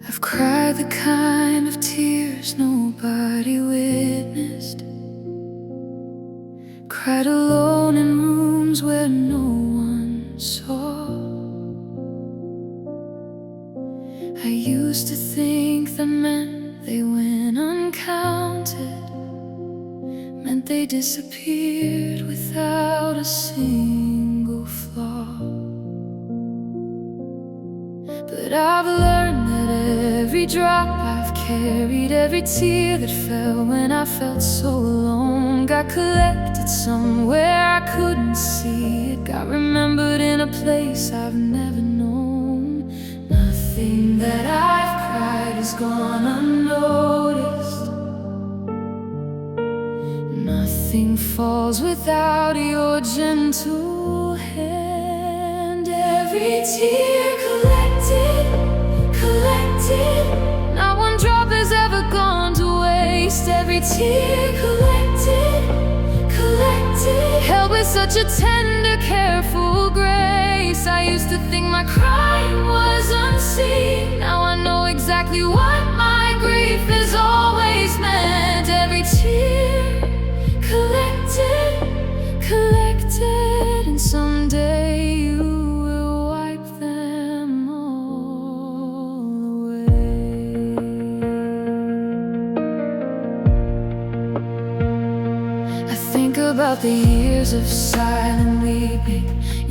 I've cried the kind of tears nobody witnessed, cried alone in rooms where no one saw. I used to think that meant they went uncounted, meant they disappeared without a single flaw. But I've learned that every drop I've carried, every tear that fell when I felt so alone, got collected somewhere I couldn't see it, got remembered in a place I've never known. Nothing that I've cried has gone unnoticed. Nothing falls without your gentle hand. Every tear collected, not one drop has ever gone to waste. Every tear collected, held with such a tender, careful grace. I used to think my crying was unseen. Now I know exactly what my grief has always meant. Every tear collected, and someday you will wipe them all away. I think about the years of silent weeping,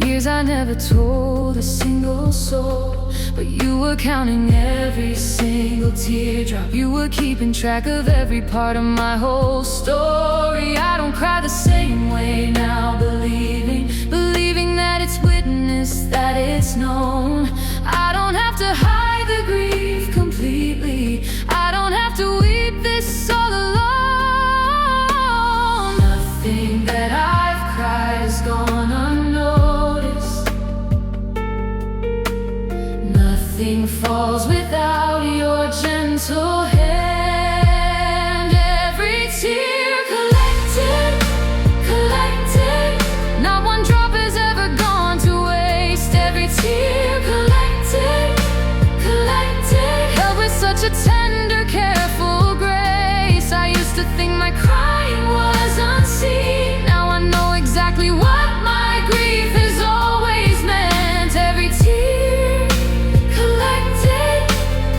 years I never told a single soul, but you were counting every single teardrop. You were keeping track of every part of my whole story. I don't cry the same way now, believing that it's witnessed, that it's known. I don't have to hide the grief completely. I don't have to weep this all alone. Nothing that I've cried has gone unnoticed. Nothing falls without your gentle hand. Every tear collected, not one drop has ever gone to waste. Every tear collected, held with such a tender, careful grace. I used to think my crying was unseen. Now I know exactly what my grief has always meant. Every tear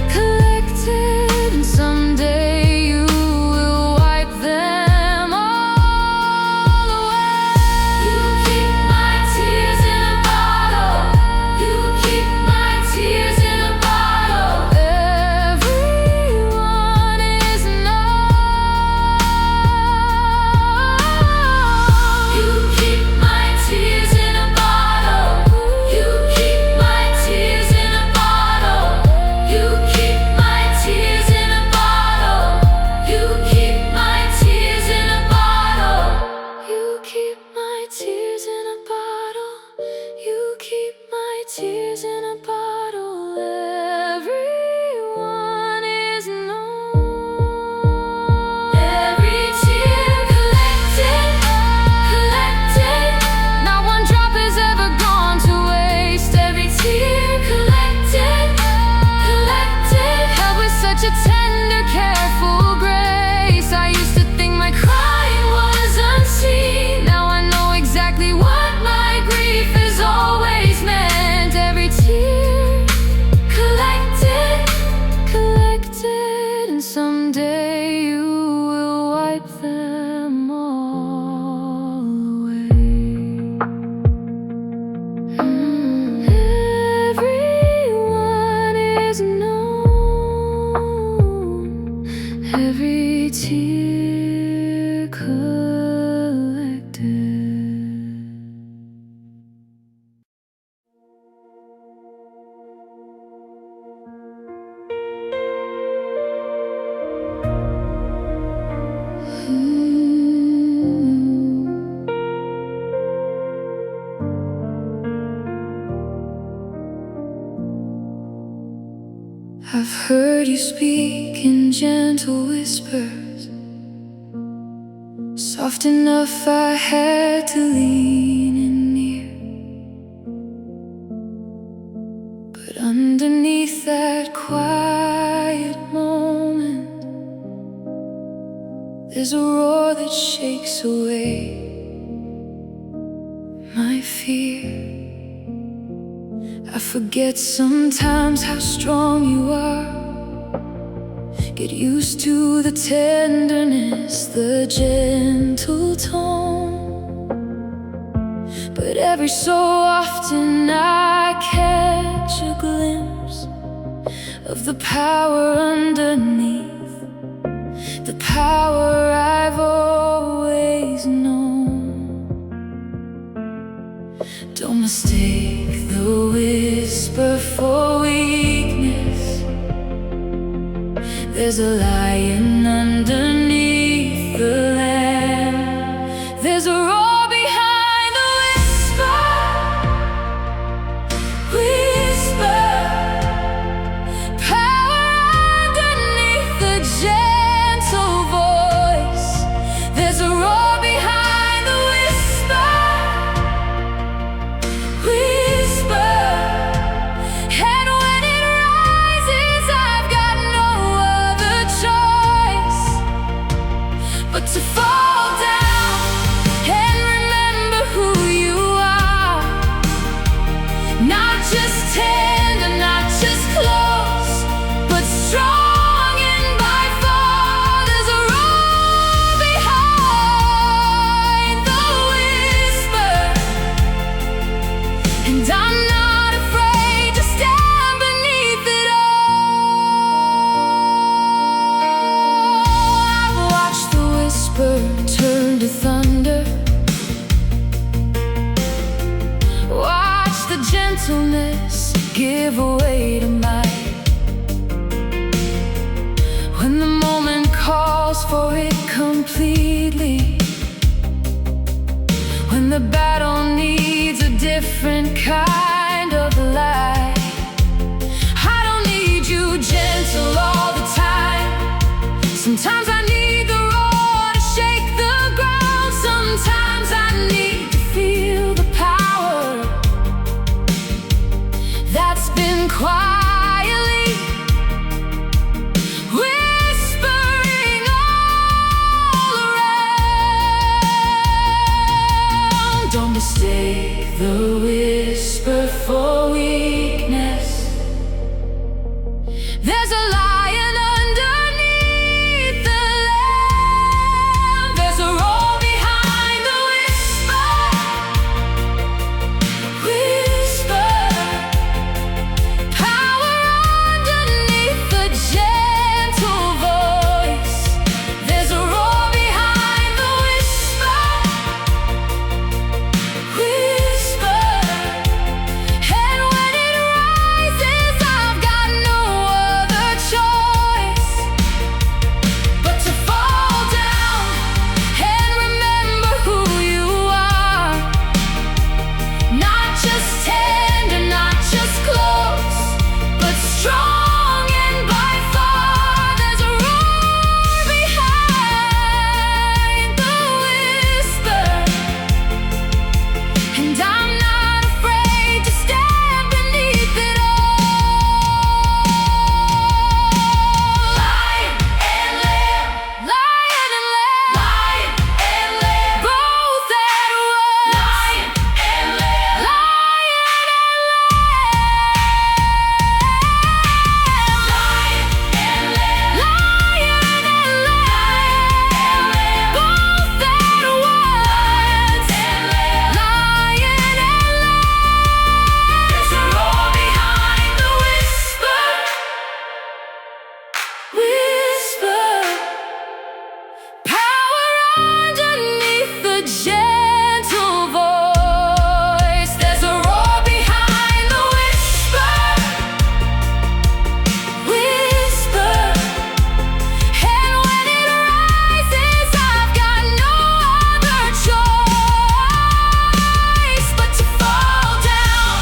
collected, and someday you will wipe them all away. You keep my tears in a bottle. You keep my tears in a bottle. Everyone is known. You keep my tears in a bottle. You keep my tears in a bottle. You keep my tears in a bottle. You keep my tears in a bottle. You keep my tears in a bottle. You keep my tears in a bottle. Everyone is known. Every tear collected, not one drop has ever gone to waste. Every tear collected, held with such a tender, careful grace. I used to think my crying was unseen. Now I know exactly what my grief has always meant. Every tear collected, and someday you will wipe them all away. Everyone is known. Every tear collected. I've heard you speak in gentle whispers, soft enough I had to lean in near. But underneath that quiet There's a roar that shakes away my fear. I forget sometimes how strong you are. Get used to the tenderness, the gentle tone. But every so often I catch a glimpse of the power underneath, the power I've always known. Don't mistake the whisper for weakness. There's a lion underneath the lamb. There's a roar behind the whisper. Whisper. Power underneath the gentle voice. There's a roar behind the whisper. Whisper. And when it rises, I've got no other choice but to fall down and remember who you are. Not just tender, not just close, but strong and by far. There's a roar behind the whisper, and I'm not afraid to stand beneath it all. I've watched the whisper turn to thunder, watch the gentleness give way to might. When the moment calls for it completely, when the battle needs a different kind of light. I don't need you gentle all the time. Sometimes I need the roar to shake the ground. Sometimes I need to feel the power that's been quietly whispering all around. Don't mistake the whisper for weakness. There's a lion underneath the lamb. There's a roar behind the whisper. Whisper. Power underneath the gentle voice. There's a roar behind the whisper. Whisper. And when it rises, I've got no other choice but to fall down and remember who you are. Not just tender, not just close, but strong and by far. There's a roar behind the whisper, and I'm not afraid to stand beneath it all. Lion and lamb, lion and lamb, lion and lamb, both at once. Lion and lamb, lion and lamb, lion and lamb, lion and lamb, both at once. Lion and lamb, there's a roar behind the whisper. Whisper. Power underneath the gentle voice. There's a roar behind the whisper. Whisper. And when it rises, I've got no other choice but to fall down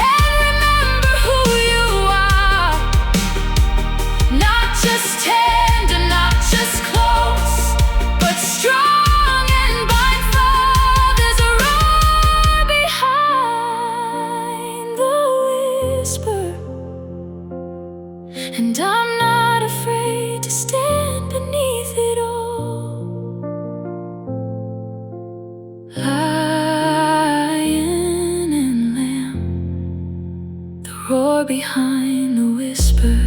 and remember who you are. Not just tender, not just close, but strong and by far. There's a roar behind the whisper, and I'm not afraid to stand beneath it all. roar behind the whisper.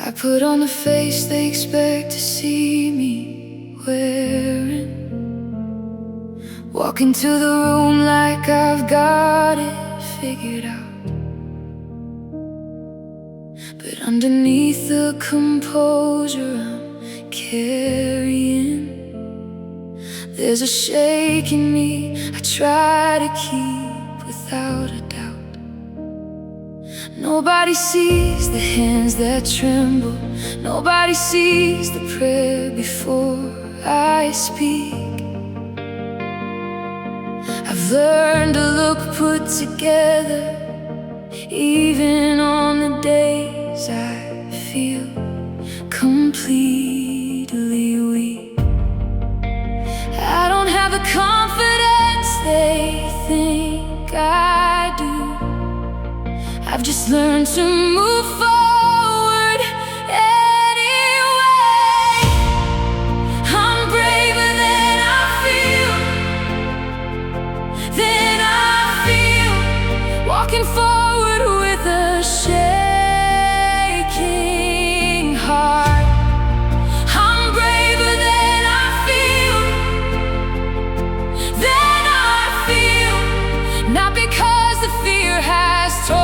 I put on the face they expect to see me wearing, walk into the room like I've got it figured out. But underneath the composure I'm carrying, there's a shake in me I try to keep without a doubt. Nobody sees the hands that tremble, nobody sees the prayer before I speak. I've learned to look put together, even on the days I feel completely weak. I don't have the confidence they think I do. I've just learned to move forward anyway. I'm braver than I feel, walking forward with a shaking heart. I'm braver than I feel, not because the fear has torn,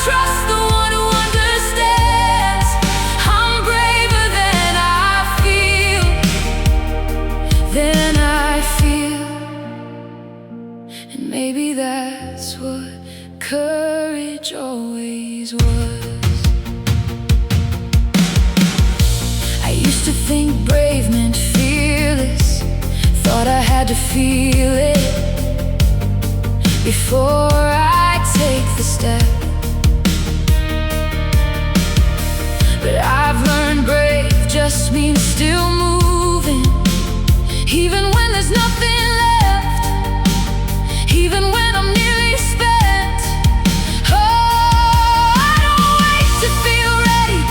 trust the one who understands. I'm braver than I feel, and maybe that's what courage always was. I used to think brave meant fearless, thought I had to feel it before I take the step. But I've learned brave just means still moving, even when there's nothing left, even when I'm nearly spent. Oh, I don't wait to feel ready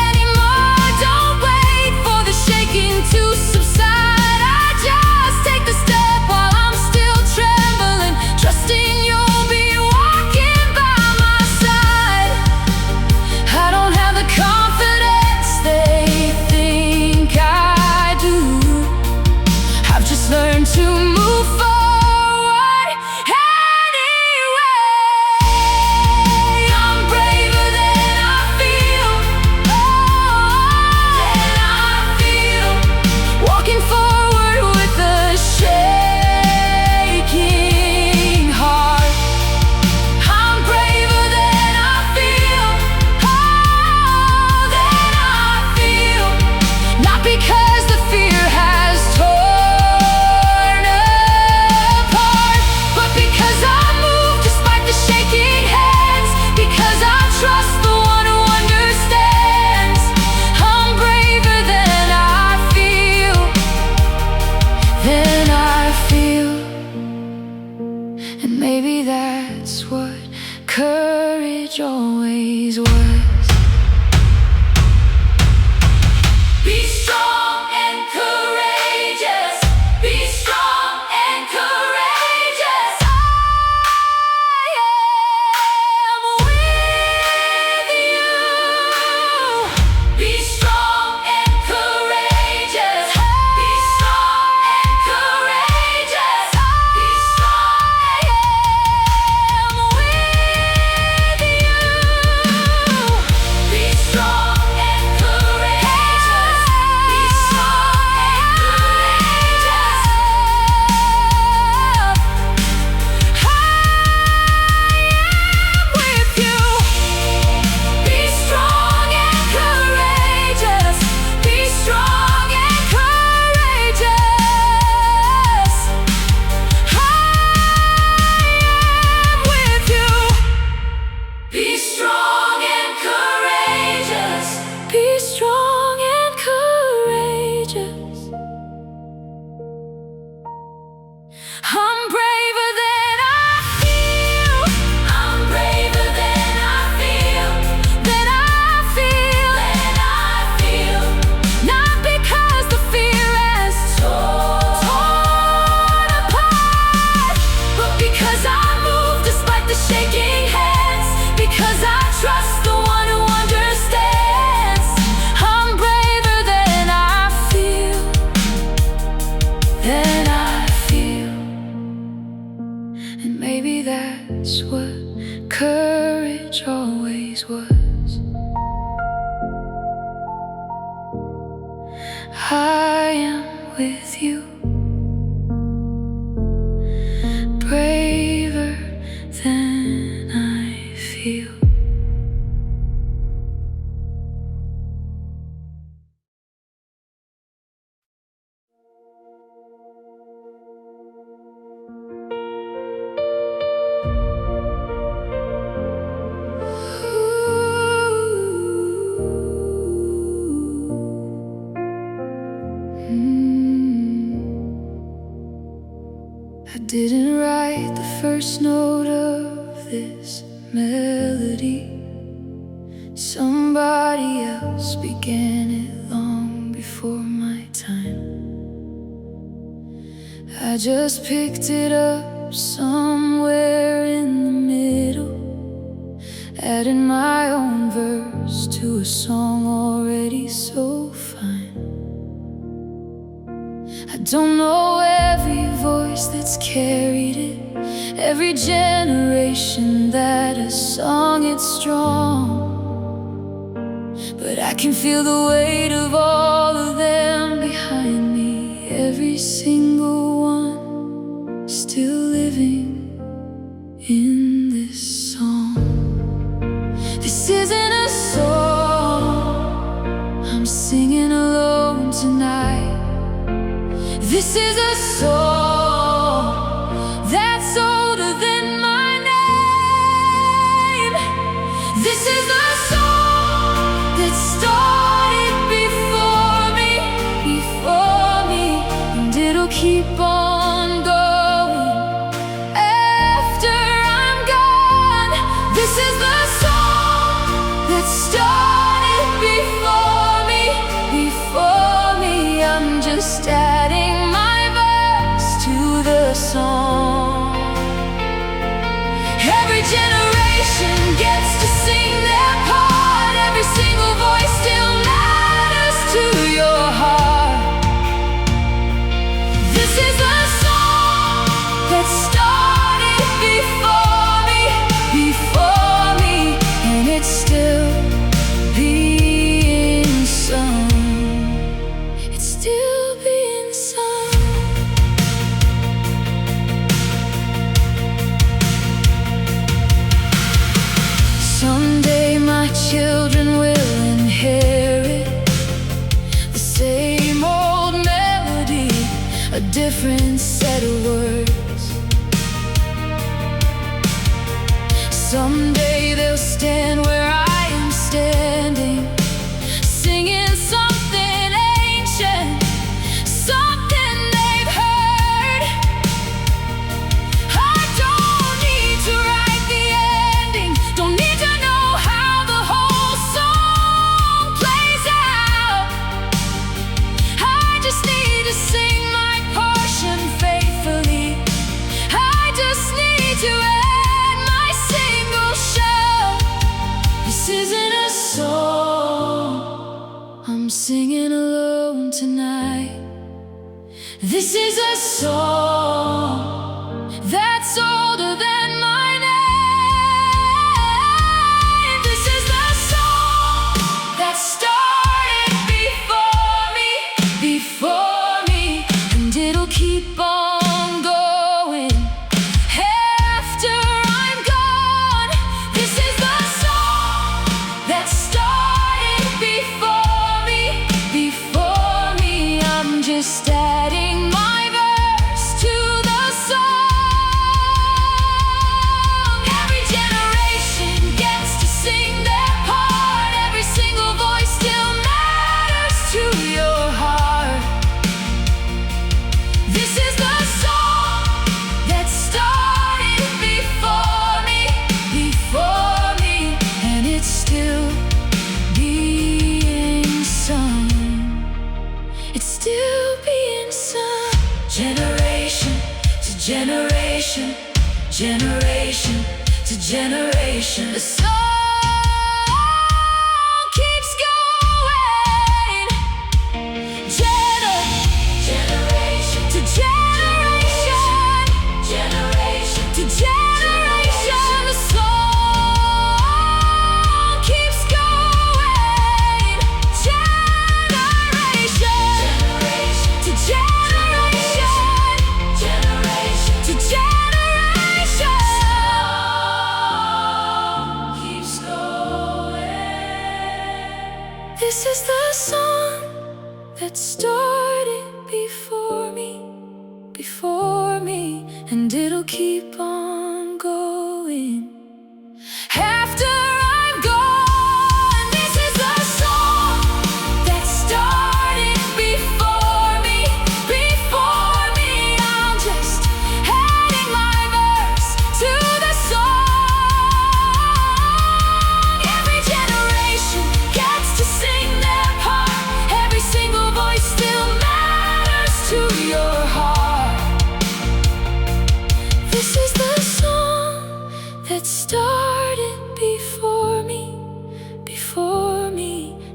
anymore. Don't wait for the shaking to subside. I just take the step while I'm still trembling, trusting you'll be walking by my side. I don't have the confidence they think I do. I've just learned to move forward anyway. I'm braver than I feel, walking forward with a shaking heart. I'm braver than I feel, not because the fear has torn apart, but because I move despite the shaking hands, because I trust the one who understands. I'm braver than I feel, and maybe that's what courage always was. Be strong and courageous. Be strong and courageous. I am with you. Be strong and courageous. Be strong and courageous. Be strong. I am with you. heal. I didn't write the first note of this melody. Somebody else began it long before my time. I just picked it up somewhere in the middle, added my own verse to a song already so fine. I don't know every voice that's carried it, every generation that has sung it strong, but I can feel the weight of all of them behind me, every single one still living in this song. This isn't a song I'm singing alone tonight. This is a song that's older than my name. This is a song that started before me, and it'll keep on going after I'm gone. This is the song that started before me. I'm just adding the song. Every generation gets to sing their part. Every single voice still matters to your heart. This is a song that started before me, and it's still being sung. It's still being sung. Someday my children will inherit the same old melody, a different set of words. Someday they'll stand where I am standing, singing something ancient, something they've heard. I don't need to write the ending, don't need to know how the whole song plays out. I just need to sing my portion faithfully. I just need to add my single shell. This isn't a song I'm singing alone tonight. This is a song that's older than my name. This is the song that started before me, and it'll keep on going after I'm gone. This is the song that started before me. I'm just adding my verse to the song. Every generation gets to sing their part. Every single voice still matters to your heart. This is the song that started before me, and it's still being sung. It's still being sung. Generation to generation, generation to generation. The song keeps going. Generation to generation, generation to generation. The song keeps going. Generation to generation, generation to generation. This is the song that started before me, and it'll keep on going after I'm gone. This is the song that started before me. I'm just adding my verse to the song. Every generation gets to sing their part. Every single voice still matters to your heart. This is the song that started before me,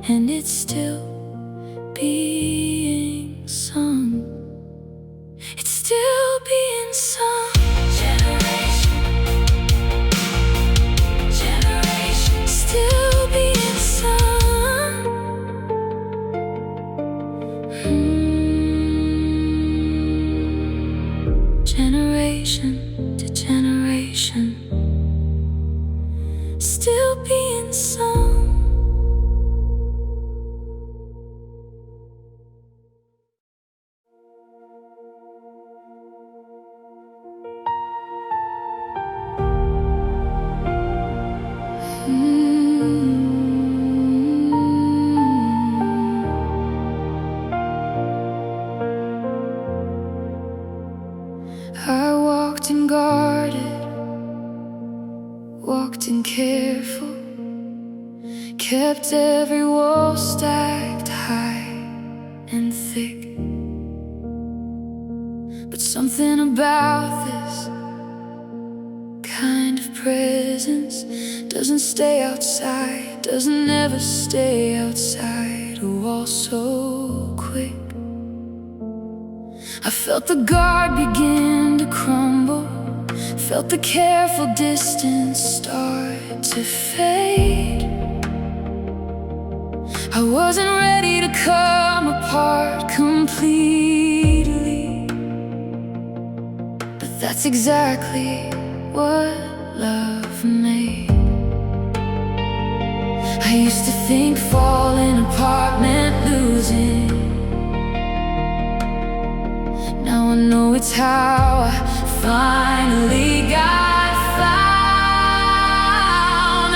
and it's still being sung. It's still being sung. Generation, still being sung. Generation to generation, still being sung. I walked and guarded, walked and careful, kept every wall stacked high and thick. But something about this kind of presence doesn't stay outside, doesn't ever stay outside a wall so quick. I felt the guard begin to crumble, felt the careful distance start to fade. I wasn't ready to come apart completely, but that's exactly what love made. I used to think falling apart meant losing. Now I know it's how I finally got found.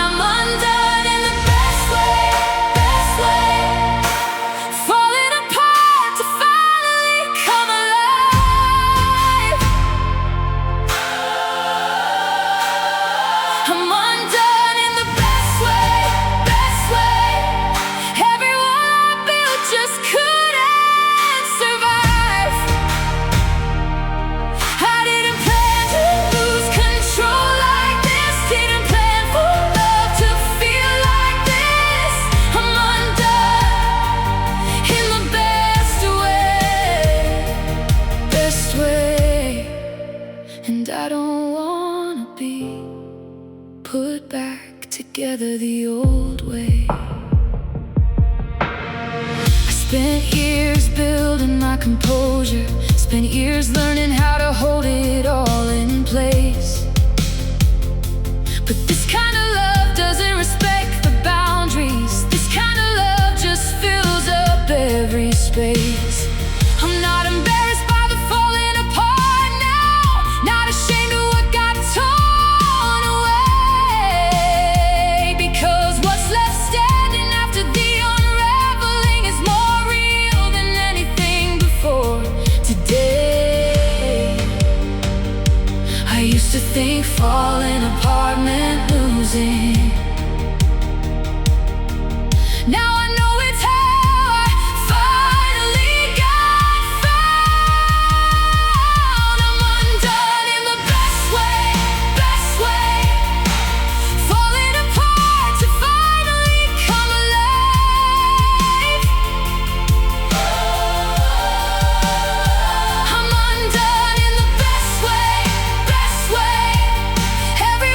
I'm undone in the best way, falling apart to finally come alive. I'm undone in the best way. Everyone I built just couldn't survive. I didn't plan to lose control like this, didn't plan for love to feel like this. I'm undone in the best way, and I don't wanna be put back together the old way. I spent years building my composure, spent years learning how to hold it all in place. But this kind of love doesn't respect the boundaries. This kind of love just fills up every space. I'm not embarrassed by the falling apart now, not ashamed of what got torn away, because what's left standing after the unraveling is more real than anything before today. I used to think falling apart meant losing. Now I know it's how I finally got found. I'm undone in the best way, falling apart to finally come alive. I'm undone in the best way. Every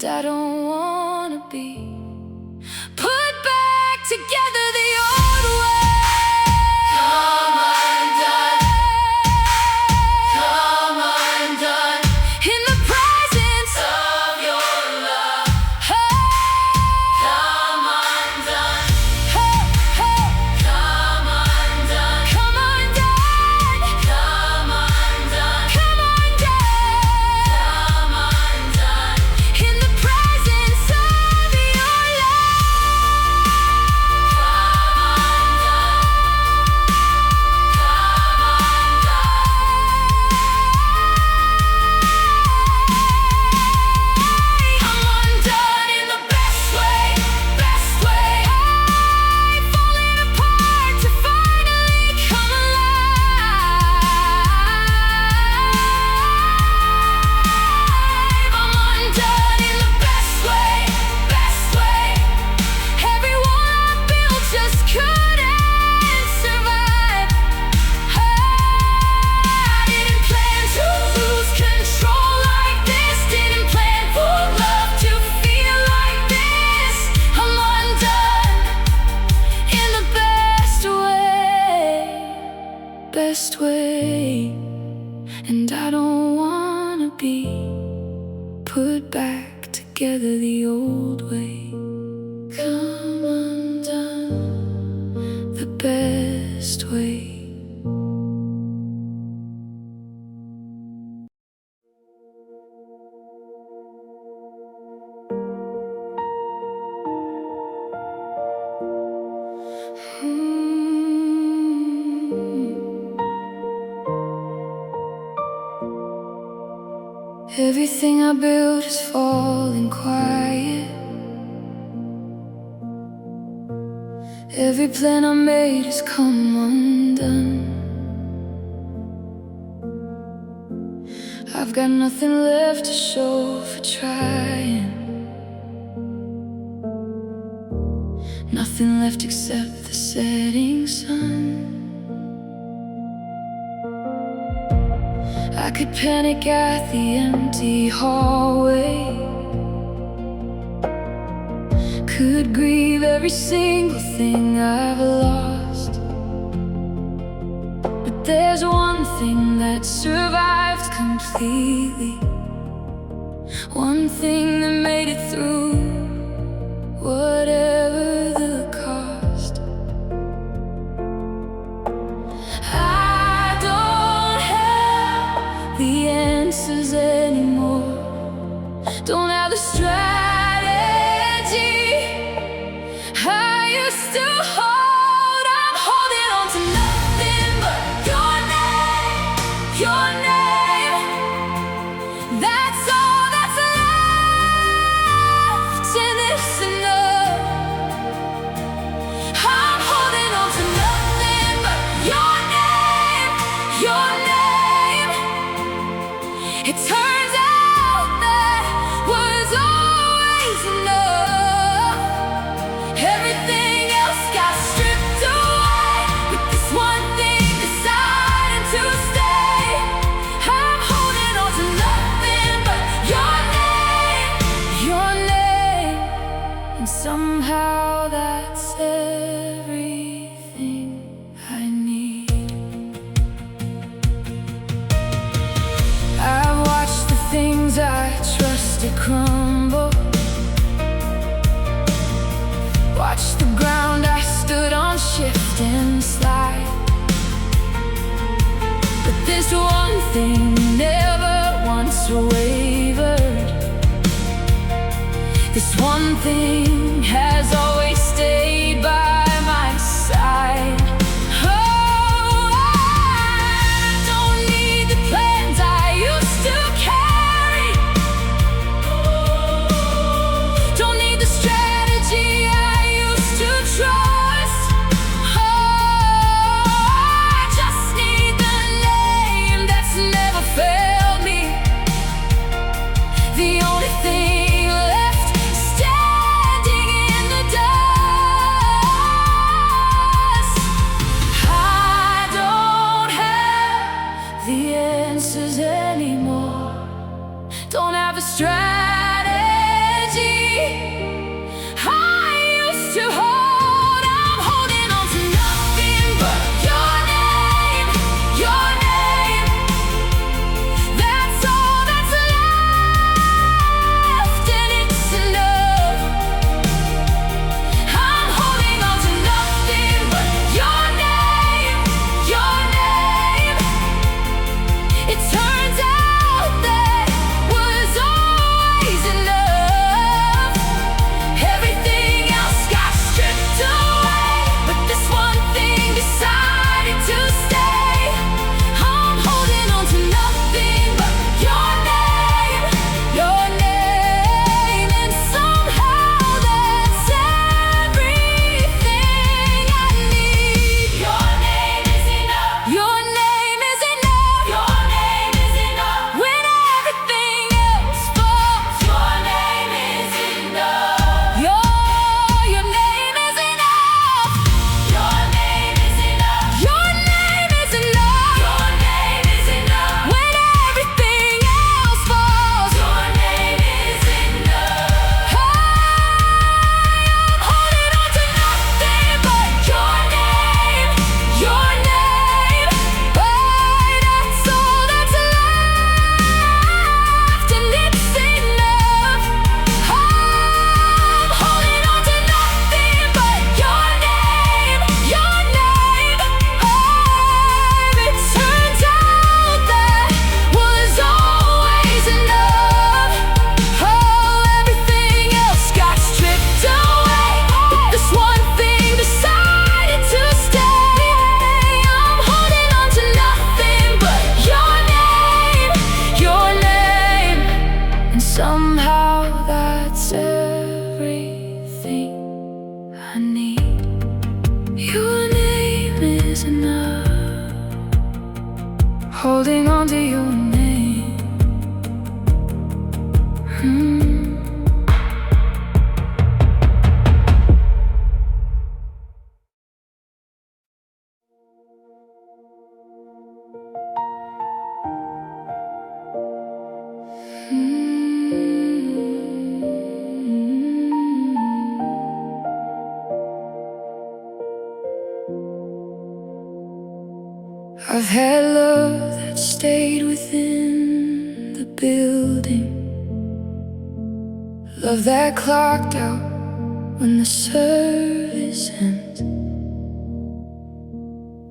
and I don't wanna be put back together the old way. Come undone, come undone, in the presence of your love. Come undone, come undone, come undone, come undone, come undone, in the presence of your love. I'm undone in the best way, best way. I'm falling apart to finally come alive. I'm undone in the best way, best way. Everyone I built just couldn't survive. I didn't plan to lose control like this. Didn't plan for love to feel like this. I'm undone in the best way, and I don't wanna be put back together the old way. Come undone the best way. Everything I built is falling quiet. Every plan I made has come undone. I've got nothing left to show for trying. Nothing left except the setting sun. I could panic at the empty hallway, could grieve every single thing I've lost. But there's one thing that survived completely, one thing that made it through, whatever the cost. I don't have the answers anymore, don't have the strategy I used to hold. I'm holding on to nothing but your name, your name. That's all that's left, and it's enough. I'm holding on to nothing but your name, your name. It turns out that was always enough. Everything else got stripped away, with this one thing deciding to stay. I'm holding on to nothing but your name, your name. And somehow that's everything I need. I've watched the things I trusted crumble, watched the ground I stood on shift and slide. But this one thing never once wavered. This one thing has always stayed by my side. Oh, I don't need the plans I used to carry, don't need the strategy I used to trust. Oh, I just need the name that's never failed me, the only thing left standing in the dust. I don't have the answers anymore, don't have a strategy It turns out that was always enough. Everything else got stripped away, but this one thing decided to stay. I'm holding on to nothing but your name, and somehow that's everything I need. Your name is enough. Your name is enough. Your name is enough. When everything else falls, your name is enough. Your name is enough. Your name is enough. Your name is enough. Your name is enough. When everything else falls, your name is enough. I'm holding on to nothing but your name, but that's all that's left, and it's enough. I'm holding on to nothing but your name, It turns out that was always enough. Oh, everything else got stripped away, but this one thing decided to stay. I'm holding on to nothing but your name, and somehow that's everything I need. Your name is enough. Holding on to your name. I've had love that stayed within the building, love that clocked out when the service ends.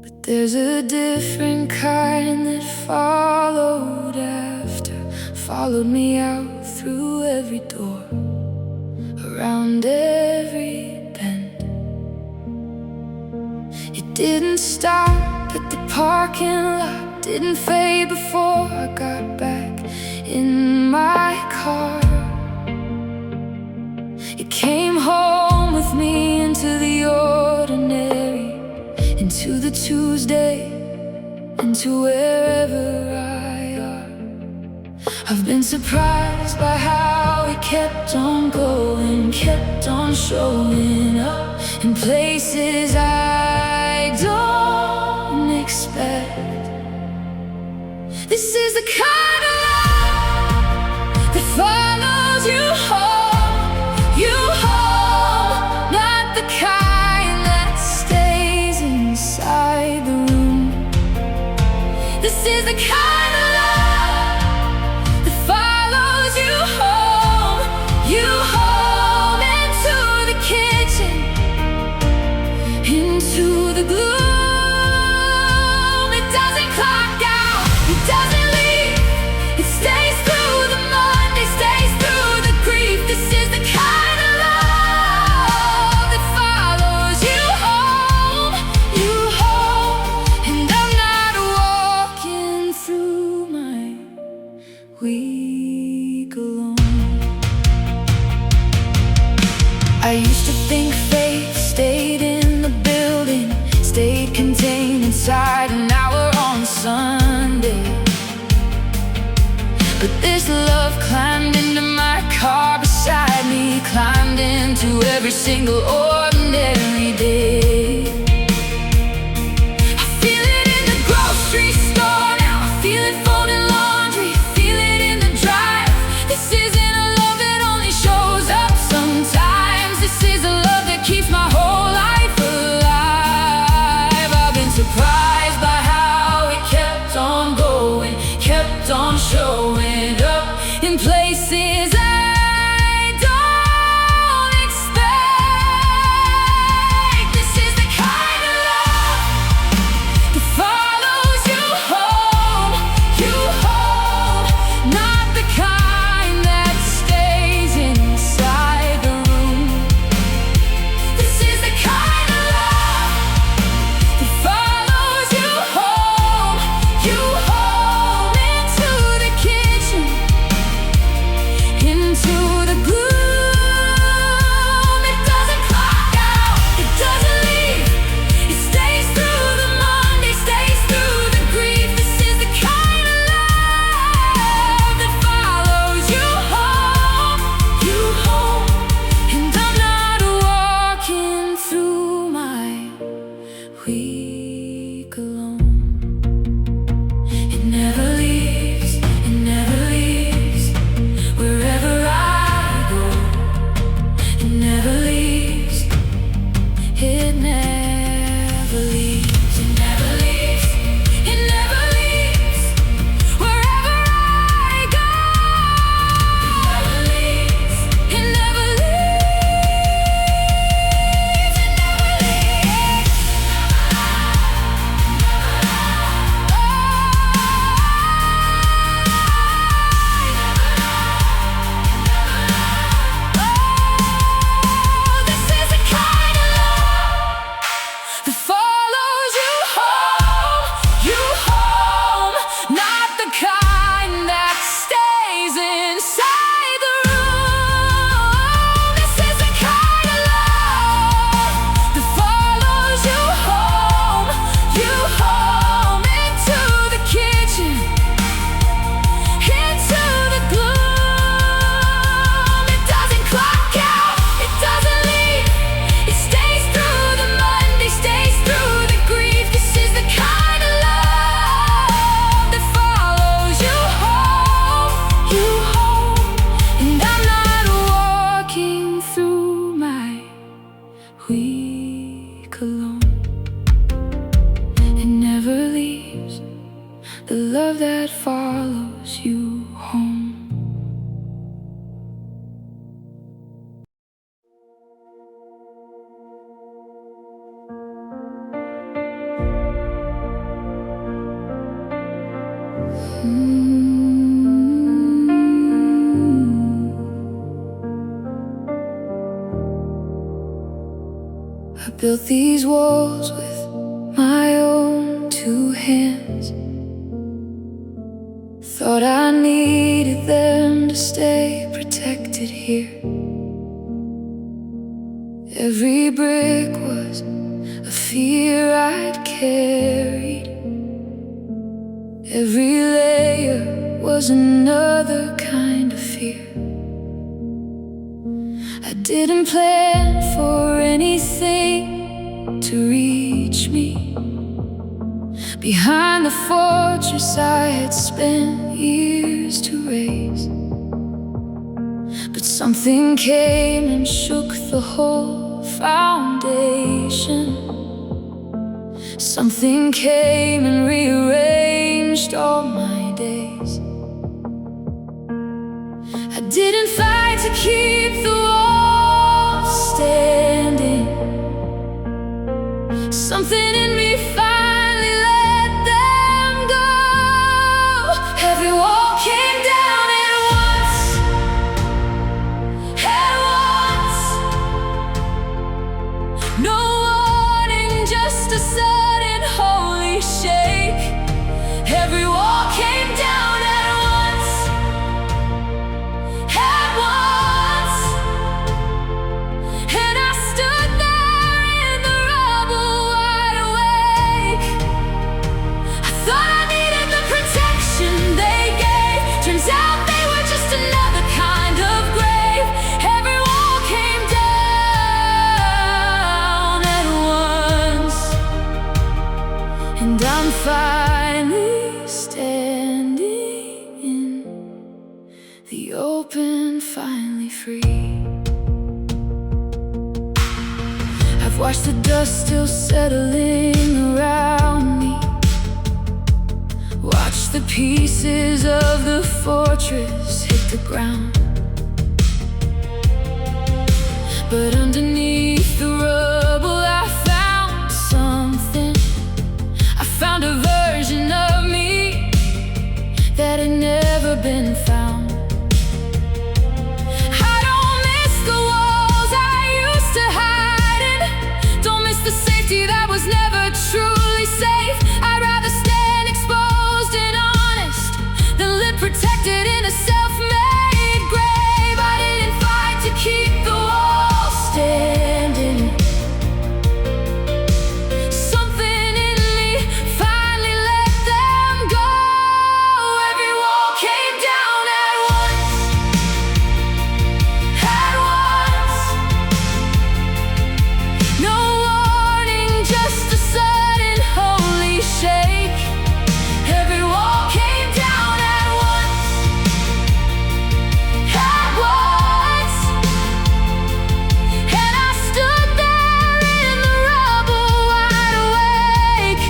But there's a different kind that followed after, followed me out through every door, around every bend. It didn't stop at the parking lot, didn't fade before I got back in my car. It came home with me into the ordinary, into the Tuesday, into wherever I are. I've been surprised by how he kept on going, kept on showing up in places I don't expect. This is the kind of love that follows you home, not the kind that stays inside the room. This is the kind of love that follows you home into the kitchen, into the gloom. It doesn't clock out, it doesn't leave, it stays through the Monday, stays through the grief. This is the kind of love that follows you home, and I'm not walking through my week alone. I used to think faith stayed in the building, stayed contained inside an hour on Sunday. But this love climbed into my car beside me, climbed into every single ordinary day. I feel it in the grocery store now, I feel it folding laundry, feel it in the drive. This isn't a love that only shows up sometimes. This is a love that keeps my whole life alive. I've been surprised by how it kept on going, kept on showing up in places I don't expect. This is the love that follows you home. I built these walls with my own two hands. Thought I needed them to stay protected here. Every brick was a fear I'd carried. Every layer was another kind of fear. I didn't plan for anything to reach me. Behind the fortress I had spent years to raise, but something came and shook the whole foundation. Something came and rearranged all my days. I didn't fight to keep the walls standing. Something in me finally let them go. Every wall came down at once, at once. No warning, just a sudden holy shake. Every wall came down at once, at once. And I stood there in the rubble, wide awake. I thought I needed the protection they gave. Turns out they were just another kind of grave. Every wall came down at once, and I'm finally standing in the open, finally free. I've watched the dust still settling around me, watched the pieces of the fortress hit the ground. But underneath the rubble I found something. I found a version of me that had never been found. I don't miss the walls I used to hide in. Don't miss the safety that was never truly safe. I'd rather stand exposed and honest than live protected in a self-made grave. I didn't fight to keep the walls standing. Something in me finally let them go. Every wall came down at once, at once. No warning, just a sudden holy shake. Every wall came down at once, at once. And I stood there in the rubble, wide awake.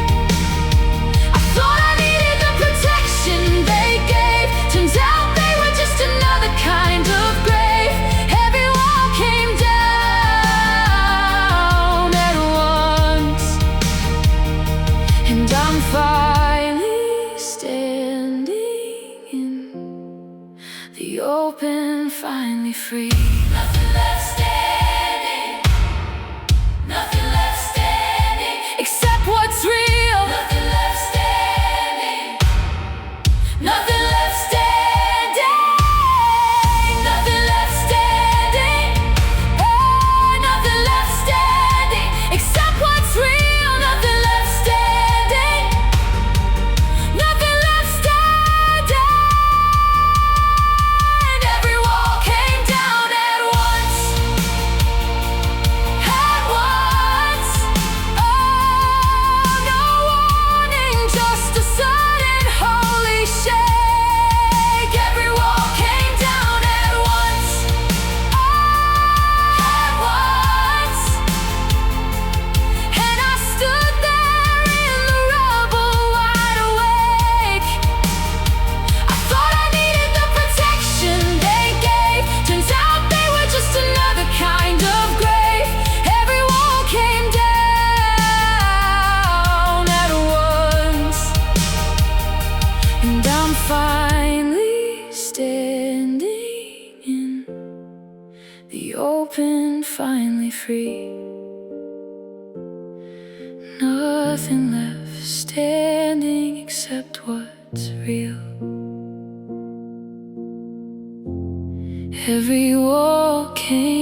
I thought I needed the protection they gave. Turns out they were just another kind of grave. Every wall came down at once, and I'm finally standing in the open, finally free. Nothing left standing, nothing left standing, except what's real. Nothing left standing, nothing left standing, nothing left standing, oh, nothing left standing, except what's real. Nothing left standing, nothing left standing. Every wall came down at once, at once. Oh, no warning, just a sudden holy shake. free. Nothing left standing except what's real. Every wall came